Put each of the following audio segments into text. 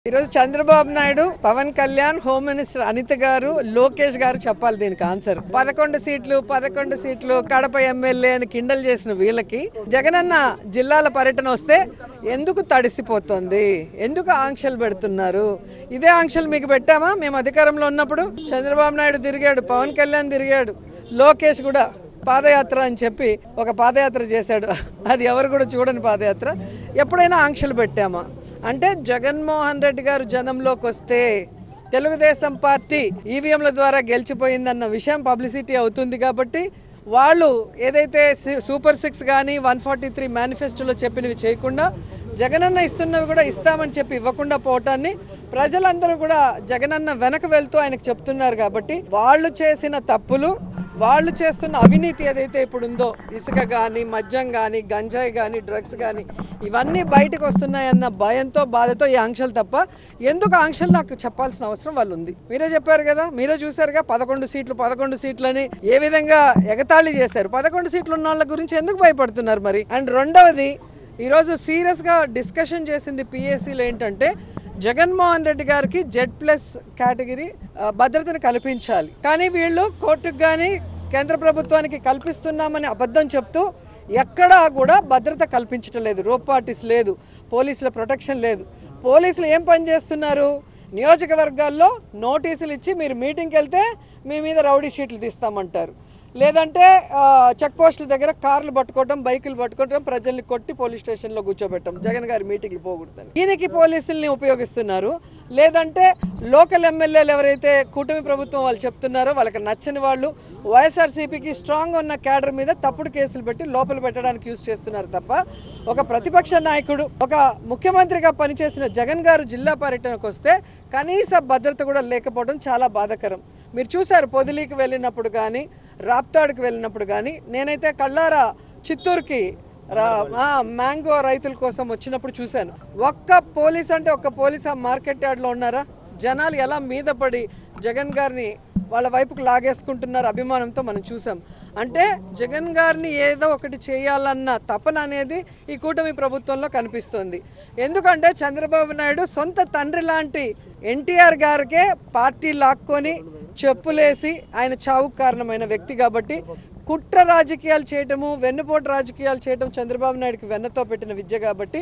ఈరోజు Chandrababu Naidu, Pawan Kalyan, home minister Anitha గారు, లోకేష్ గారు చెప్పాలి దీనికి ఆన్సర్. 11 సీట్లు కడప ఎమ్మెల్యే అని కిండల్ చేసిన వీళ్ళకి జగనన్న జిల్లాల పర్యటన వస్తే ఎందుకు తడిసిపోతుంది, ఎందుకు ఆంక్షలు పెడుతున్నారు? ఇదే ఆంక్షలు మీకు పెట్టామా మేము అధికారంలో ఉన్నప్పుడు? చంద్రబాబు నాయుడు తిరిగాడు, పవన్ కళ్యాణ్ తిరిగాడు, లోకేష్ కూడా పాదయాత్ర అని చెప్పి ఒక పాదయాత్ర చేశాడు. అది ఎవరు కూడా చూడని పాదయాత్ర. ఎప్పుడైనా ఆంక్షలు పెట్టామా? అంటే జగన్మోహన్ రెడ్డి గారు జనంలోకి వస్తే తెలుగుదేశం పార్టీ ఈవీఎంల ద్వారా గెలిచిపోయిందన్న విషయం పబ్లిసిటీ అవుతుంది కాబట్టి వాళ్ళు ఏదైతే సూపర్ 6 కానీ 143 మేనిఫెస్టోలో చెప్పినవి చేయకుండా జగనన్న ఇస్తున్నవి కూడా ఇస్తామని చెప్పి ఇవ్వకుండా పోవటాన్ని ప్రజలందరూ కూడా జగనన్న వెనక వెళ్తూ ఆయనకు చెప్తున్నారు. కాబట్టి వాళ్ళు చేసిన తప్పులు, వాళ్ళు చేస్తున్న అవినీతి ఏదైతే ఇప్పుడు ఉందో, ఇసుక కానీ, మద్యం కానీ, గంజాయి కానీ, డ్రగ్స్ కానీ, ఇవన్నీ బయటకు వస్తున్నాయన్న భయంతో, బాధతో ఈ ఆంక్షలు తప్ప ఎందుకు ఆంక్షలు నాకు చెప్పాల్సిన అవసరం వాళ్ళు ఉంది. మీరే చెప్పారు కదా, మీరే చూసారుగా 11 సీట్లని ఏ విధంగా ఎగతాళి చేశారు. 11 సీట్లు ఉన్న వాళ్ళ గురించి ఎందుకు భయపడుతున్నారు మరి? అండ్ రెండవది, ఈరోజు సీరియస్గా డిస్కషన్ చేసింది పిఎస్సీలో ఏంటంటే జగన్మోహన్ రెడ్డి గారికి Z+ కేటగిరీ భద్రతను కల్పించాలి. కానీ వీళ్ళు కోర్టుకు కానీ కేంద్ర ప్రభుత్వానికి కల్పిస్తున్నామని అబద్ధం చెప్తూ ఎక్కడా కూడా భద్రత కల్పించడం లేదు. రోప్ పార్టీస్ లేదు, పోలీసుల ప్రొటెక్షన్ లేదు. పోలీసులు ఏం పని చేస్తున్నారు? నియోజకవర్గాల్లో నోటీసులు ఇచ్చి మీరు మీటింగ్కి వెళ్తే మీ మీద రౌడీ షీట్లు తీస్తామంటారు, లేదంటే చెక్ పోస్టుల దగ్గర కార్లు పట్టుకోవటం, బైకులు పట్టుకోవటం, ప్రజల్ని కొట్టి పోలీస్ స్టేషన్లో కూర్చోబెట్టడం, జగన్ గారి మీటింగ్లు పోకూడదని. దీనికి పోలీసుల్ని ఉపయోగిస్తున్నారు. లేదంటే లోకల్ ఎమ్మెల్యేలు ఎవరైతే కూటమి ప్రభుత్వం వాళ్ళు చెప్తున్నారో వాళ్ళకి నచ్చని వాళ్ళు వైఎస్ఆర్సీపీకి స్ట్రాంగ్ ఉన్న క్యాడర్ మీద తప్పుడు కేసులు పెట్టి లోపల పెట్టడానికి యూజ్ చేస్తున్నారు తప్ప ఒక ప్రతిపక్ష నాయకుడు, ఒక ముఖ్యమంత్రిగా పనిచేసిన జగన్ గారు జిల్లా పర్యటనకు వస్తే కనీస భద్రత కూడా లేకపోవడం చాలా బాధాకరం. మీరు చూసారు పొదిలీకి వెళ్ళినప్పుడు కానీ, రాప్తాడుకి వెళ్ళినప్పుడు కానీ, నేనైతే కళ్ళారా చిత్తూరుకి మ్యాంగో రైతుల కోసం వచ్చినప్పుడు చూశాను. ఒక్క పోలీస్ అంటే ఒక్క పోలీస్ ఆ మార్కెట్ యార్డ్లో ఉన్నారా? జనాలు ఎలా మీద పడి జగన్ గారిని వాళ్ళ వైపుకు లాగేసుకుంటున్నారు అభిమానంతో మనం చూసాం. అంటే జగన్ గారిని ఏదో ఒకటి చేయాలన్న తపన అనేది ఈ కూటమి ప్రభుత్వంలో కనిపిస్తుంది. ఎందుకంటే చంద్రబాబు నాయుడు సొంత తండ్రి లాంటి ఎన్టీఆర్ గారికే పార్టీ లాక్కొని చెప్పులేసి ఆయన చావుకు కారణమైన వ్యక్తి కాబట్టి కుట్ర రాజకీయాలు చేయటము, వెన్నుపోటు రాజకీయాలు చేయటం చంద్రబాబు నాయుడుకి వెన్నతో పెట్టిన విద్య. కాబట్టి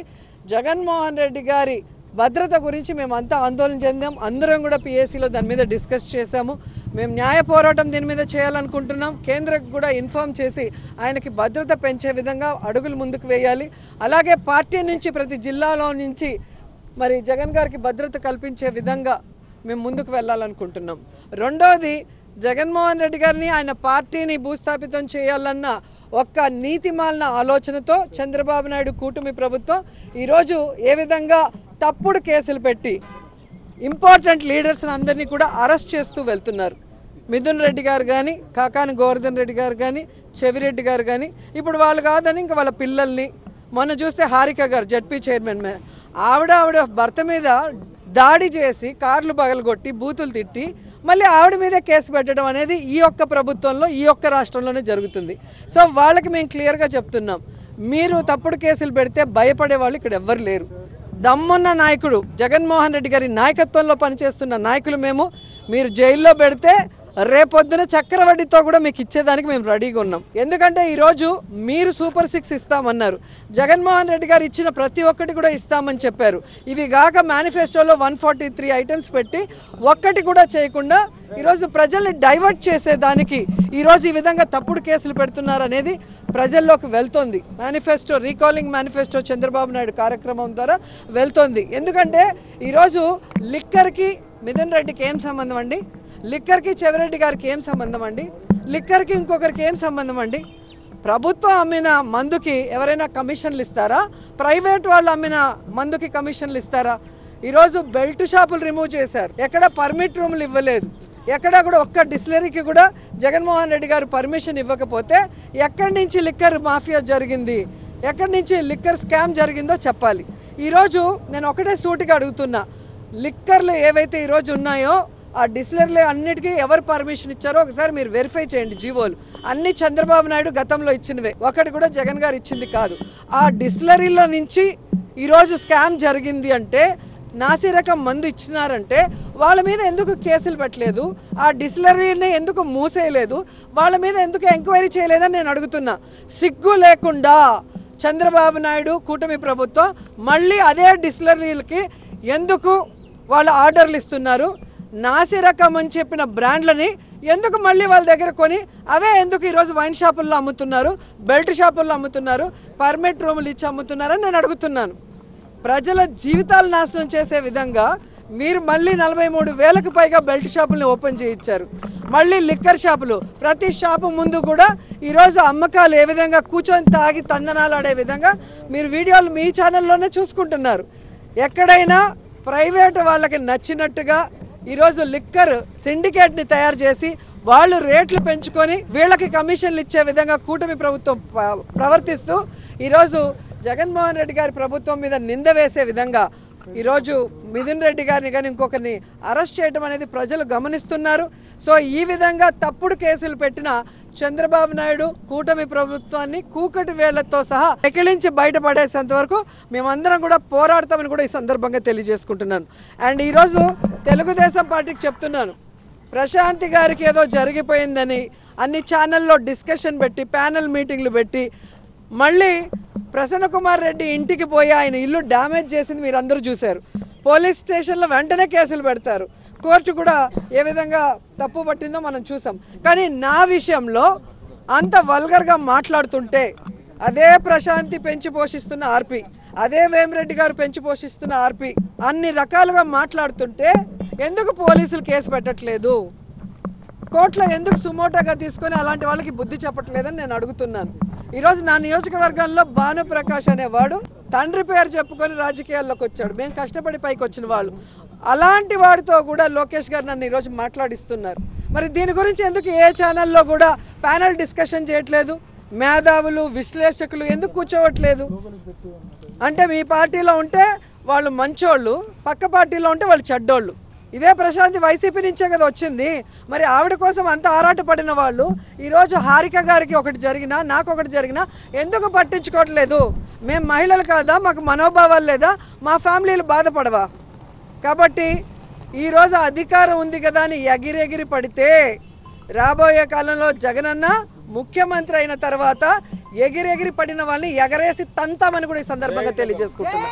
జగన్మోహన్ రెడ్డి గారి భద్రత గురించి మేమంతా ఆందోళన చెందాం. అందరం కూడా పిఎస్సీలో దాని మీద డిస్కస్ చేశాము. మేము న్యాయ పోరాటం దీని మీద చేయాలనుకుంటున్నాం. కేంద్రకు కూడా ఇన్ఫార్మ్ చేసి ఆయనకి భద్రత పెంచే విధంగా అడుగులు ముందుకు వేయాలి. అలాగే పార్టీ నుంచి ప్రతి జిల్లాలో నుంచి మరి జగన్ గారికి భద్రత కల్పించే విధంగా మేము ముందుకు వెళ్ళాలనుకుంటున్నాం. రెండోది, జగన్మోహన్ రెడ్డి గారిని ఆయన పార్టీని భూస్థాపితం చేయాలన్న ఒక్క నీతిమాలిన ఆలోచనతో చంద్రబాబు నాయుడు కూటమి ప్రభుత్వం ఈరోజు ఏ విధంగా తప్పుడు కేసులు పెట్టి ఇంపార్టెంట్ లీడర్స్ని అందరినీ కూడా అరెస్ట్ చేస్తూ వెళ్తున్నారు. మిథున్ రెడ్డి గారు కానీ, కాకాని గోవర్ధన్ రెడ్డి గారు కానీ, చెవిరెడ్డి గారు కానీ, ఇప్పుడు వాళ్ళు కాదని ఇంకా వాళ్ళ పిల్లల్ని, మొన్న చూస్తే హారిక గారు జడ్పీ చైర్మన్ మీద ఆవిడ భర్త మీద దాడి చేసి కార్లు పగలగొట్టి బూతులు తిట్టి మళ్ళీ ఆవిడ మీదే కేసు పెట్టడం అనేది ఈ ఒక్క ప్రభుత్వంలో, ఈ ఒక్క రాష్ట్రంలోనే జరుగుతుంది. సో వాళ్ళకి మేము క్లియర్గా చెప్తున్నాం, మీరు తప్పుడు కేసులు పెడితే భయపడే వాళ్ళు ఇక్కడ ఎవ్వరు లేరు. దమ్మున్న నాయకుడు జగన్మోహన్ రెడ్డి గారి నాయకత్వంలో పనిచేస్తున్న నాయకులు మేము. మీరు జైల్లో పెడితే రేపొద్దున చక్రవడ్డీతో కూడా మీకు ఇచ్చేదానికి మేము రెడీగా ఉన్నాం. ఎందుకంటే ఈరోజు మీరు సూపర్ 6 ఇస్తామన్నారు, జగన్మోహన్ రెడ్డి గారు ఇచ్చిన ప్రతి ఒక్కటి కూడా ఇస్తామని చెప్పారు. ఇవి కాక మేనిఫెస్టోలో 143 ఐటమ్స్ పెట్టి ఒక్కటి కూడా చేయకుండా ఈరోజు ప్రజల్ని డైవర్ట్ చేసేదానికి ఈరోజు ఈ విధంగా తప్పుడు కేసులు పెడుతున్నారు అనేది ప్రజల్లోకి వెళ్తోంది. Manifesto, recalling manifesto Chandrababu Naidu కార్యక్రమం ద్వారా వెళ్తోంది. ఎందుకంటే ఈరోజు లిక్కర్కి మిథున్ రెడ్డికి ఏం సంబంధం అండి? లిక్కర్కి చెవిరెడ్డి గారికి ఏం సంబంధం అండి? లిక్కర్కి ఇంకొకరికి ఏం సంబంధం అండి? ప్రభుత్వం అమ్మిన మందుకి ఎవరైనా కమిషన్లు ఇస్తారా? ప్రైవేట్ వాళ్ళు అమ్మిన మందుకి కమిషన్లు ఇస్తారా? ఈరోజు బెల్ట్ షాపులు రిమూవ్ చేశారు, ఎక్కడ పర్మిట్ రూములు ఇవ్వలేదు, ఎక్కడ కూడా ఒక్క డిస్టిలరీకి కూడా జగన్మోహన్ రెడ్డి గారు పర్మిషన్ ఇవ్వకపోతే ఎక్కడి నుంచి లిక్కర్ మాఫియా జరిగింది, ఎక్కడి నుంచి లిక్కర్ స్కామ్ జరిగిందో చెప్పాలి. ఈరోజు నేను ఒకటే సూటిగా అడుగుతున్నా, లిక్కర్లు ఏవైతే ఈరోజు ఉన్నాయో ఆ డిస్టిలరీలు అన్నిటికీ ఎవరు పర్మిషన్ ఇచ్చారో ఒకసారి మీరు వెరిఫై చేయండి. జీవోలు అన్ని చంద్రబాబు నాయుడు గతంలో ఇచ్చినవే, ఒకటి కూడా జగన్ గారు ఇచ్చింది కాదు. ఆ డిస్టిలరీలో నుంచి ఈరోజు స్కామ్ జరిగింది అంటే నాసిరకం మందు ఇచ్చినారంటే వాళ్ళ మీద ఎందుకు కేసులు పెట్టలేదు? ఆ డిస్టిలరీని ఎందుకు మూసేయలేదు? వాళ్ళ మీద ఎందుకు ఎంక్వైరీ చేయలేదని నేను అడుగుతున్నా. సిగ్గు లేకుండా చంద్రబాబు నాయుడు కూటమి ప్రభుత్వం మళ్ళీ అదే డిస్టిలరీలకి ఎందుకు వాళ్ళు ఆర్డర్లు ఇస్తున్నారు? నాసిరకం అని చెప్పిన బ్రాండ్లని ఎందుకు మళ్ళీ వాళ్ళ దగ్గర కొని అవే ఎందుకు ఈరోజు వైన్ షాపుల్లో అమ్ముతున్నారు, బెల్ట్ షాపుల్లో అమ్ముతున్నారు, పర్మిట్ రూములు ఇచ్చి అమ్ముతున్నారని నేను అడుగుతున్నాను. ప్రజల జీవితాలు నాశనం చేసే విధంగా మీరు మళ్ళీ 43,000కు పైగా బెల్ట్ షాపుల్ని ఓపెన్ చేయించారు. మళ్ళీ లిక్కర్ షాపులు, ప్రతి షాపు ముందు కూడా ఈరోజు అమ్మకాలు ఏ విధంగా కూర్చొని తాగి తందనాలు ఆడే విధంగా మీరు వీడియోలు మీ ఛానల్లోనే చూసుకుంటున్నారు. ఎక్కడైనా ప్రైవేట్ వాళ్ళకి నచ్చినట్టుగా ఈరోజు లిక్కర్ సిండికేట్ని తయారు చేసి వాళ్ళు రేట్లు పెంచుకొని వీళ్ళకి కమిషన్లు ఇచ్చే విధంగా కూటమి ప్రభుత్వం ప్రవర్తిస్తూ ఈరోజు జగన్మోహన్ రెడ్డి గారి ప్రభుత్వం మీద నింద వేసే విధంగా ఈరోజు మిథున్ రెడ్డి గారిని కానీ ఇంకొకరిని అరెస్ట్ చేయడం అనేది ప్రజలు గమనిస్తున్నారు. సో ఈ విధంగా తప్పుడు కేసులు పెట్టిన చంద్రబాబు నాయుడు కూటమి ప్రభుత్వాన్ని కూకటి వేళ్లతో సహా ఎకిలించి బయటపడేసేంత వరకు మేమందరం కూడా పోరాడతామని కూడా ఈ సందర్భంగా తెలియజేసుకుంటున్నాను. అండ్ ఈరోజు తెలుగుదేశం పార్టీకి చెప్తున్నాను, ప్రశాంతి గారికి ఏదో జరిగిపోయిందని అన్ని ఛానల్లో డిస్కషన్ పెట్టి ప్యానెల్ మీటింగ్లు పెట్టి మళ్ళీ ప్రసన్న కుమార్ రెడ్డి ఇంటికి పోయి ఆయన ఇల్లు డ్యామేజ్ చేసింది మీరు అందరూ చూశారు. పోలీస్ స్టేషన్లో వెంటనే కేసులు పెడతారు. కోర్టు కూడా ఏ విధంగా తప్పు పట్టిందో మనం చూసాం. కానీ నా విషయంలో అంత వల్గర్గా మాట్లాడుతుంటే అదే ప్రశాంతి పెంచి పోషిస్తున్న ఆర్పి, అదే వేమిరెడ్డి గారు పెంచి పోషిస్తున్న ఆర్పి అన్ని రకాలుగా మాట్లాడుతుంటే ఎందుకు పోలీసులు కేసు పెట్టట్లేదు? కోర్టులో ఎందుకు సుమోటోగా తీసుకొని అలాంటి వాళ్ళకి బుద్ధి చెప్పట్లేదని నేను అడుగుతున్నాను. ఈరోజు నా నియోజకవర్గంలో భానుప్రకాష్ అనేవాడు తండ్రి పేరు చెప్పుకొని రాజకీయాల్లోకి వచ్చాడు. మేము కష్టపడి పైకి వచ్చిన వాళ్ళు. అలాంటి వాడితో కూడా లోకేష్ గారు నన్ను ఈరోజు మాట్లాడిస్తున్నారు. మరి దీని గురించి ఎందుకు ఏ ఛానల్లో కూడా ప్యానల్ డిస్కషన్ చేయట్లేదు? మేధావులు విశ్లేషకులు ఎందుకు కూర్చోవట్లేదు? అంటే మీ పార్టీలో ఉంటే వాళ్ళు మంచోళ్ళు, పక్క పార్టీలో ఉంటే వాళ్ళు చెడ్డోళ్ళు. ఇదే ప్రశాంతి వైసీపీ నుంచే కదా వచ్చింది. మరి ఆవిడ కోసం అంత ఆరాటపడిన వాళ్ళు ఈరోజు హారిక గారికి ఒకటి జరిగినా నాకు ఒకటి జరిగినా ఎందుకు పట్టించుకోవట్లేదు? మేము మహిళలు కాదా? మాకు మనోభావాలు లేదా? మా ఫ్యామిలీలు బాధపడవా? కాబట్టి ఈరోజు అధికారం ఉంది కదా అని ఎగిరెగిరి పడితే రాబోయే కాలంలో జగనన్న ముఖ్యమంత్రి అయిన తర్వాత ఎగిరెగిరి పడిన వాళ్ళని ఎగరేసి తంతామని కూడా ఈ సందర్భంగా తెలియజేసుకుంటున్నాను.